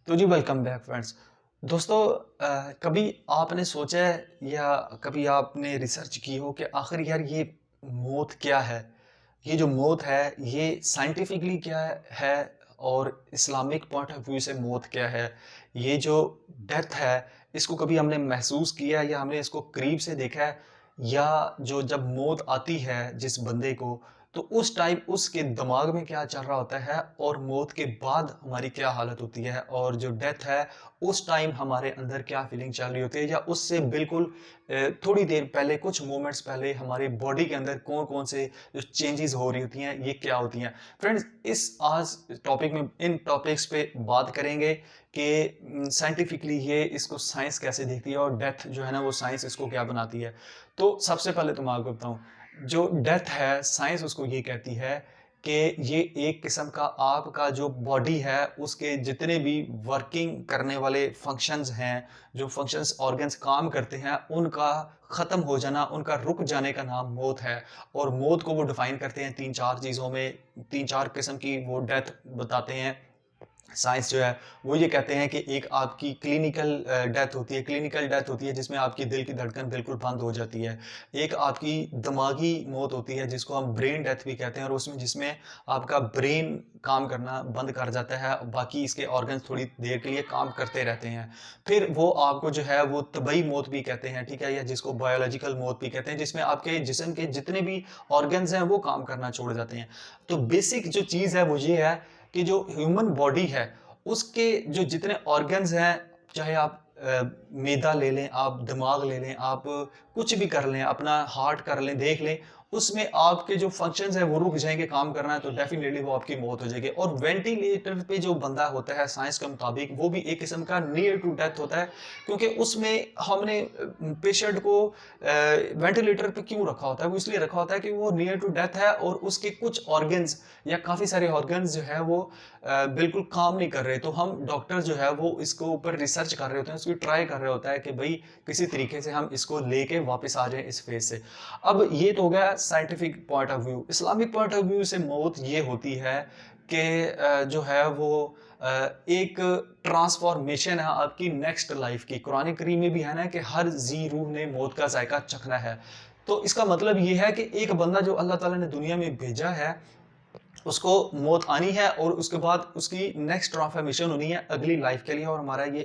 तो जी welcome back friends. दोस्तों, कभी आपने सोचा है या कभी आपने रिसर्च की हो कि आखिर यार ये मौत क्या है? ये जो मौत है ये साइंटिफिकली क्या है और इस्लामिक पॉइंट ऑफ व्यू से मौत क्या है? ये जो डेथ है इसको कभी हमने महसूस किया है या हमने इसको करीब से देखा है? या जो जब मौत आती है जिस बंदे को, तो उस टाइम उसके दिमाग में क्या चल रहा होता है और मौत के बाद हमारी क्या हालत होती है और जो डेथ है उस टाइम हमारे अंदर क्या फीलिंग चल रही होती है या उससे बिल्कुल थोड़ी देर पहले कुछ मोमेंट्स पहले हमारी बॉडी के अंदर कौन कौन से जो चेंजेस हो रही होती हैं ये क्या होती हैं। फ्रेंड्स, इस आज टॉपिक में इन टॉपिक्स पे बात करेंगे कि साइंटिफिकली ये इसको साइंस कैसे देखती है और डेथ जो है ना वो साइंस इसको क्या बनाती है। तो सबसे पहले तो मैं आपको बताऊं, जो डेथ है साइंस उसको ये कहती है कि ये एक किस्म का आपका जो बॉडी है उसके जितने भी वर्किंग करने वाले फंक्शंस हैं, जो फंक्शंस ऑर्गन्स काम करते हैं उनका ख़त्म हो जाना, उनका रुक जाने का नाम मौत है। और मौत को वो डिफाइन करते हैं तीन चार चीज़ों में, तीन चार किस्म की वो डेथ बताते हैं। साइंस जो है वो ये कहते हैं कि एक आपकी क्लिनिकल डेथ होती है, क्लिनिकल डेथ होती है जिसमें आपकी दिल की धड़कन बिल्कुल बंद हो जाती है। एक आपकी दिमागी मौत होती है जिसको हम ब्रेन डेथ भी कहते हैं और उसमें जिसमें आपका ब्रेन काम करना बंद कर जाता है, बाकी इसके ऑर्गन्स थोड़ी देर के लिए काम करते रहते हैं। फिर वो आपको जो है वो तबई मौत भी कहते हैं, ठीक है, या जिसको बायोलॉजिकल मौत भी कहते हैं, जिसमें आपके जिस्म के जितने भी ऑर्गन्स हैं वो काम करना छोड़ जाते हैं। तो बेसिक जो चीज़ है वो ये है कि जो ह्यूमन बॉडी है उसके जो जितने ऑर्गन्स हैं, चाहे आप मैदा ले लें, आप दिमाग ले लें, आप कुछ भी कर लें, अपना हार्ट कर लें, देख लें, उसमें आपके जो फंक्शंस हैं वो रुक जाएंगे काम करना है तो डेफिनेटली वो आपकी मौत हो जाएगी। और वेंटिलेटर पे जो बंदा होता है साइंस के मुताबिक वो भी एक किस्म का नियर टू डेथ होता है, क्योंकि उसमें हमने पेशेंट को वेंटिलेटर पे क्यों रखा होता है? वो इसलिए रखा होता है कि वो नियर टू डेथ है और उसके कुछ ऑर्गन्स या काफ़ी सारे ऑर्गन्स जो है वो बिल्कुल काम नहीं कर रहे। तो हम डॉक्टर जो है वो इसको ऊपर रिसर्च कर रहे होते हैं, इसको ट्राई कर रहे होता है कि भाई किसी तरीके से हम इसको लेके वापस आ जाएं इस फेज से। अब ये तो हो गया scientific point of view. Islamic point of view से मौत ये होती है कि जो है वो एक ट्रांसफॉर्मेशन है आपकी नेक्स्ट लाइफ की। कुरान करीम में भी है ना कि हर जी रूह ने मौत का जायका चखना है। तो इसका मतलब ये है कि एक बंदा जो अल्लाह ताला ने दुनिया में भेजा है उसको मौत आनी है और उसके बाद उसकी नेक्स्ट ट्रांसफॉर्मेशन होनी है अगली लाइफ के लिए। और हमारा ये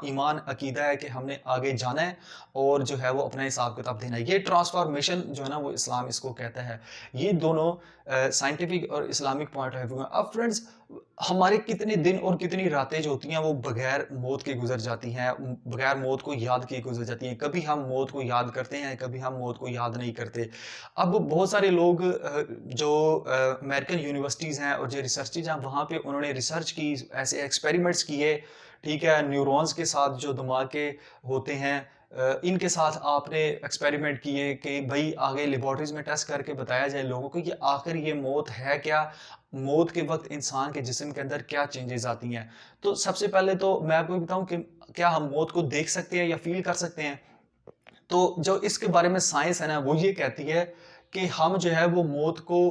ईमान अकीदा है कि हमने आगे जाना है और जो है वो अपना हिसाब किताब देना है। ये ट्रांसफॉर्मेशन जो है ना वो इस्लाम इसको कहता है। ये दोनों साइंटिफिक और इस्लामिक पॉइंट ऑफ व्यू है। अब फ्रेंड्स, हमारे कितने दिन और कितनी रातें जो होती हैं वो बगैर मौत के गुजर जाती हैं, बगैर मौत को याद किए गुजर जाती हैं। कभी हम मौत को याद करते हैं, कभी हम मौत को याद नहीं करते। अब बहुत सारे लोग जो अमेरिकन यूनिवर्सिटीज़ हैं और जो रिसर्चेज हैं वहाँ पे उन्होंने रिसर्च की, ऐसे एक्सपेरिमेंट्स किए, ठीक है, न्यूरॉन्स के साथ जो दिमाग के होते हैं, इनके साथ आपने एक्सपेरिमेंट किए कि भाई आगे लेबॉर्टरीज में टेस्ट करके बताया जाए लोगों को कि आखिर ये मौत है क्या, मौत के वक्त इंसान के जिस्म के अंदर क्या चेंजेस आती हैं। तो सबसे पहले तो मैं आपको बताऊं कि क्या हम मौत को देख सकते हैं या फील कर सकते हैं। तो जो इसके बारे में साइंस है ना वो ये कहती है कि हम जो है वो मौत को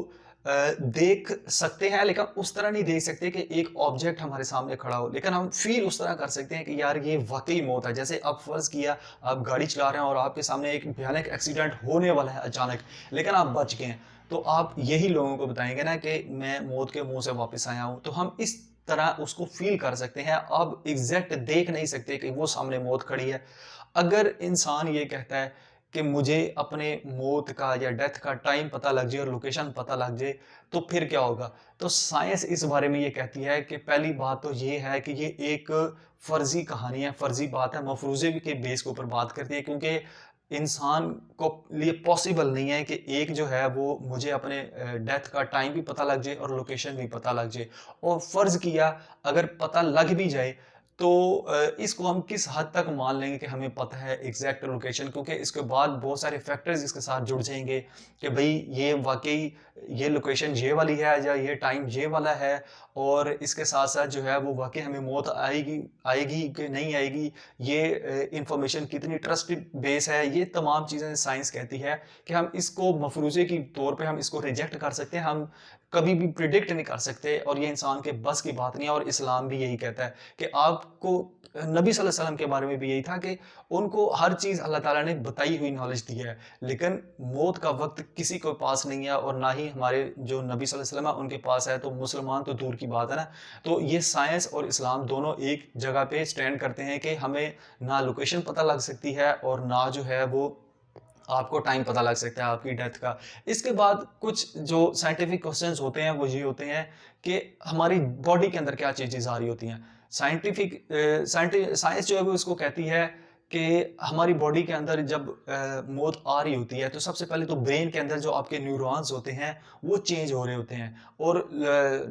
देख सकते हैं, लेकिन उस तरह नहीं देख सकते कि एक ऑब्जेक्ट हमारे सामने खड़ा हो, लेकिन हम फील उस तरह कर सकते हैं कि यार ये वाकई मौत है। जैसे आप फर्ज किया आप गाड़ी चला रहे हैं और आपके सामने एक भयानक एक्सीडेंट होने वाला है अचानक, लेकिन आप बच गए हैं, तो आप यही लोगों को बताएंगे ना कि मैं मौत के मुंह से वापस आया हूं। तो हम इस तरह उसको फील कर सकते हैं। अब एग्जैक्ट देख नहीं सकते कि वो सामने मौत खड़ी है। अगर इंसान ये कहता है कि मुझे अपने मौत का या डेथ का टाइम पता लग जाए और लोकेशन पता लग जाए, तो फिर क्या होगा? तो साइंस इस बारे में ये कहती है कि पहली बात तो ये है कि ये एक फर्जी कहानी है, फर्जी बात है, मफरूजे के बेस के ऊपर बात करती है, क्योंकि इंसान को लिए पॉसिबल नहीं है कि एक जो है वो मुझे अपने डेथ का टाइम भी पता लग जाए और लोकेशन भी पता लग जाए। और फर्ज किया अगर पता लग भी जाए तो इसको हम किस हद तक मान लेंगे कि हमें पता है एग्जैक्ट लोकेशन, क्योंकि इसके बाद बहुत सारे फैक्टर्स इसके साथ जुड़ जाएंगे कि भाई ये वाकई ये लोकेशन ये वाली है या ये टाइम ये वाला है। और इसके साथ साथ जो है वो वाकई हमें मौत आएगी आएगी कि नहीं आएगी, ये इंफॉर्मेशन कितनी ट्रस्टेड बेस है, ये तमाम चीज़ें साइंस कहती है कि हम इसको मफरूज़े की तौर पे हम इसको रिजेक्ट कर सकते हैं, हम कभी भी प्रिडिक्ट नहीं कर सकते और ये इंसान के बस की बात नहीं है और इस्लाम भी यही कहता है कि आपको नबी सल्लल्लाहु अलैहि वसल्लम के बारे में भी यही था कि उनको हर चीज़ अल्लाह ताला ने बताई हुई नॉलेज दी है। लेकिन मौत का वक़्त किसी के पास नहीं है और ना ही हमारे जो नबी सल्लल्लाहु अलैहि वसल्लम है उनके पास है, तो मुसलमान तो दूर की बात है ना। तो ये साइंस और इस्लाम दोनों एक जगह पे स्टैंड करते हैं कि हमें ना लोकेशन पता लग सकती है और ना जो है वो आपको टाइम पता लग सकता है आपकी डेथ का। इसके बाद कुछ जो साइंटिफिक क्वेश्चंस होते हैं वो ये होते हैं कि हमारी बॉडी के अंदर क्या चेंजेस आ रही होती हैं। साइंस जो है वो इसको कहती है कि हमारी बॉडी के अंदर जब मौत आ रही होती है तो सबसे पहले तो ब्रेन के अंदर जो आपके न्यूरॉन्स होते हैं वो चेंज हो रहे होते हैं। और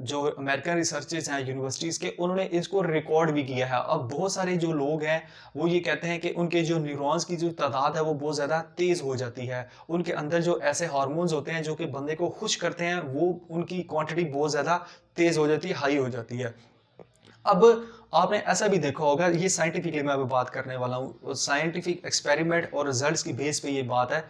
जो अमेरिकन रिसर्चर्स हैं यूनिवर्सिटीज़ के, उन्होंने इसको रिकॉर्ड भी किया है। अब बहुत सारे जो लोग हैं वो ये कहते हैं कि उनके जो न्यूरॉन्स की जो तादाद है वो बहुत ज़्यादा तेज़ हो जाती है। उनके अंदर जो ऐसे हार्मोन्स होते हैं जो कि बंदे को खुश करते हैं, वो उनकी क्वांटिटी बहुत ज़्यादा तेज़ हो जाती है, हाई हो जाती है। अब आपने ऐसा भी देखा होगा, ये साइंटिफिकली मैं अभी बात करने वाला हूँ, साइंटिफिक एक्सपेरिमेंट और रिजल्ट्स की बेस पे ये बात है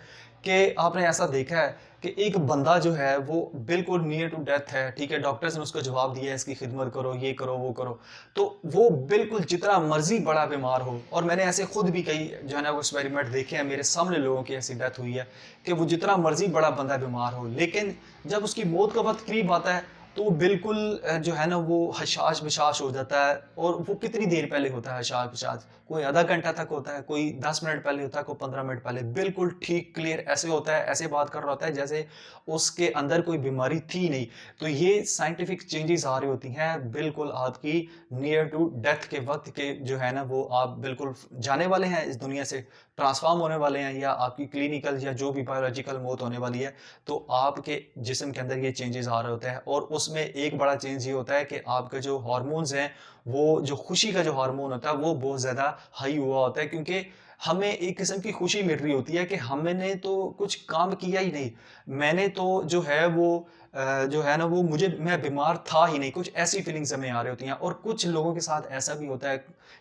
कि आपने ऐसा देखा है कि एक बंदा जो है वो बिल्कुल नियर टू डेथ है, ठीक है, डॉक्टर्स ने उसको जवाब दिया है इसकी खिदमत करो, ये करो, वो करो, तो वो बिल्कुल जितना मर्जी बड़ा बीमार हो, और मैंने ऐसे खुद भी कई जो है ना वो एक्सपेरिमेंट देखे हैं, मेरे सामने लोगों की ऐसी डेथ हुई है कि वो जितना मर्जी बड़ा बंदा बीमार हो, लेकिन जब उसकी मौत का वक्त करीब आता है तो वो बिल्कुल जो है ना वो हशाश-बशाश हो जाता है। और वो कितनी देर पहले होता है हशाश-बशाश? कोई आधा घंटा तक होता है, कोई 10 मिनट पहले होता है, कोई 15 मिनट पहले। बिल्कुल ठीक क्लियर ऐसे होता है, ऐसे बात कर रहा होता है जैसे उसके अंदर कोई बीमारी थी नहीं। तो ये साइंटिफिक चेंजेस आ रही होती हैं बिल्कुल आपकी नियर टू डेथ के वक़्त के, जो है ना वो आप बिल्कुल जाने वाले हैं इस दुनिया से, ट्रांसफ़ॉर्म होने वाले हैं, या आपकी क्लिनिकल या जो भी बायोलॉजिकल मौत होने वाली है। तो आपके जिस्म के अंदर ये चेंजेस आ रहे होते हैं और उसमें एक बड़ा चेंज ये होता है कि आपके जो हार्मोन्स हैं, वो जो खुशी का जो हार्मोन होता है वो बहुत ज़्यादा हाई हुआ होता है, क्योंकि हमें एक किस्म की खुशी मिल रही होती है कि हमने तो कुछ काम किया ही नहीं। मैंने तो जो है वो जो है ना वो मैं बीमार था ही नहीं, कुछ ऐसी फीलिंग्स हमें आ रही होती हैं। और कुछ लोगों के साथ ऐसा भी होता है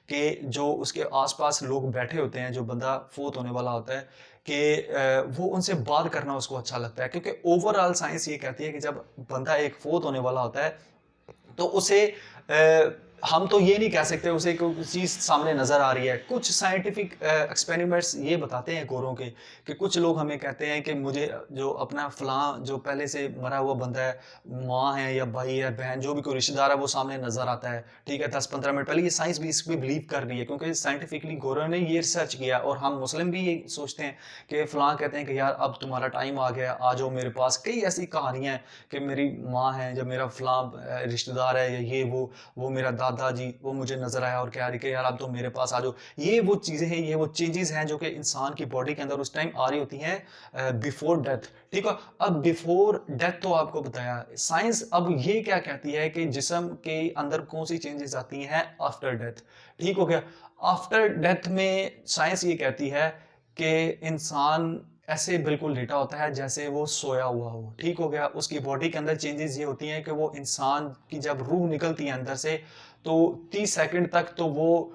कि जो उसके आस-पास लोग बैठे होते हैं, जो बंदा फ़ौत होने वाला होता है, कि वो उनसे बात करना उसको अच्छा लगता है, क्योंकि ओवरऑल साइंस ये कहती है कि जब बंदा एक फ़ौत होने वाला होता है तो उसे हम तो ये नहीं कह सकते उसे कोई चीज़ सामने नज़र आ रही है। कुछ साइंटिफिक एक्सपेरिमेंट्स ये बताते हैं गोरों के, कि कुछ लोग हमें कहते हैं कि मुझे जो अपना फ़लाँ जो पहले से मरा हुआ बंदा है, माँ है या भाई है, बहन, जो भी कोई रिश्तेदार है, वो सामने नज़र आता है। ठीक है, 10-15 मिनट पहले। ये साइंस भी इस पे बिलीव कर रही है, क्योंकि साइंटिफिकली गोरों ने ये रिसर्च किया, और हम मुस्लिम भी ये सोचते हैं कि फ़लाँ कहते हैं कि यार अब तुम्हारा टाइम आ गया, आ जाओ मेरे पास। कई ऐसी कहानियाँ हैं कि मेरी माँ है, जब मेरा फ़लाँ रिश्तेदार है या ये वो मेरा दादाजी, वो मुझे नज़र आया और कह रही कि यार आप तो मेरे पास आ जाओ। ये वो चीज़ें हैं, ये वो चेंजेस हैं जो कि इंसान की बॉडी के अंदर उस टाइम आ रही होती हैं बिफोर डेथ। ठीक है? अब बिफोर डेथ तो आपको बताया। साइंस अब ये क्या कहती है कि जिस्म के अंदर कौन-सी चेंजेस आती हैं आफ्टर डेथ। ठीक हो गया? आफ्टर डेथ में साइंस ये कहती है कि इंसान ऐसे बिल्कुल लेटा होता है जैसे वो सोया हुआ हो। ठीक हो गया? उसकी बॉडी के अंदर चेंजेस ये होती हैं कि वो इंसान की जब रूह निकलती है अंदर से, तो 30 सेकंड तक तो वो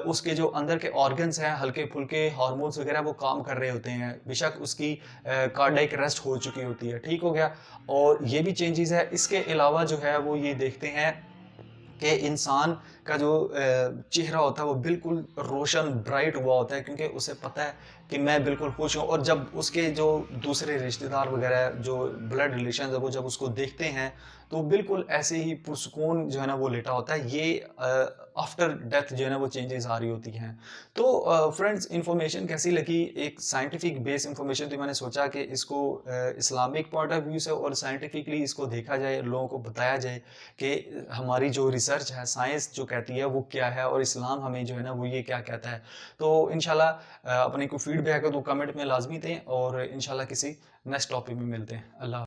उसके जो अंदर के ऑर्गन्स हैं, हल्के-फुल्के हार्मोन्स वगैरह वो काम कर रहे होते हैं। बेशक उसकी कार्डियक अरेस्ट हो चुकी होती है। ठीक हो गया? और ये भी चेंजेस है। इसके अलावा जो है वो ये देखते हैं कि इंसान का जो चेहरा होता है वो बिल्कुल रोशन ब्राइट हुआ होता है, क्योंकि उसे पता है कि मैं बिल्कुल खुश हूँ। और जब उसके जो दूसरे रिश्तेदार वगैरह जो ब्लड रिलेशन है वो जब उसको देखते हैं तो बिल्कुल ऐसे ही पुरसुकून जो है ना वो लेटा होता है। ये आफ्टर डेथ जो है ना वो चेंजेस आ रही होती हैं। तो फ्रेंड्स, इंफॉर्मेशन कैसी लगी? एक साइंटिफिक बेस इंफॉर्मेशन थी। मैंने सोचा कि इसको इस्लामिक पॉइंट ऑफ व्यू से और साइंटिफिकली इसको देखा जाए, लोगों को बताया जाए कि हमारी जो रिसर्च है, साइंस जो कहती है वो क्या है, और इस्लाम हमें जो है ना वो ये क्या कहता है। तो इंशाल्लाह अपनी कोई फीडबैक है तो कमेंट में लाजमी दें, और इंशाल्लाह किसी नेक्स्ट टॉपिक में मिलते हैं। अल्लाह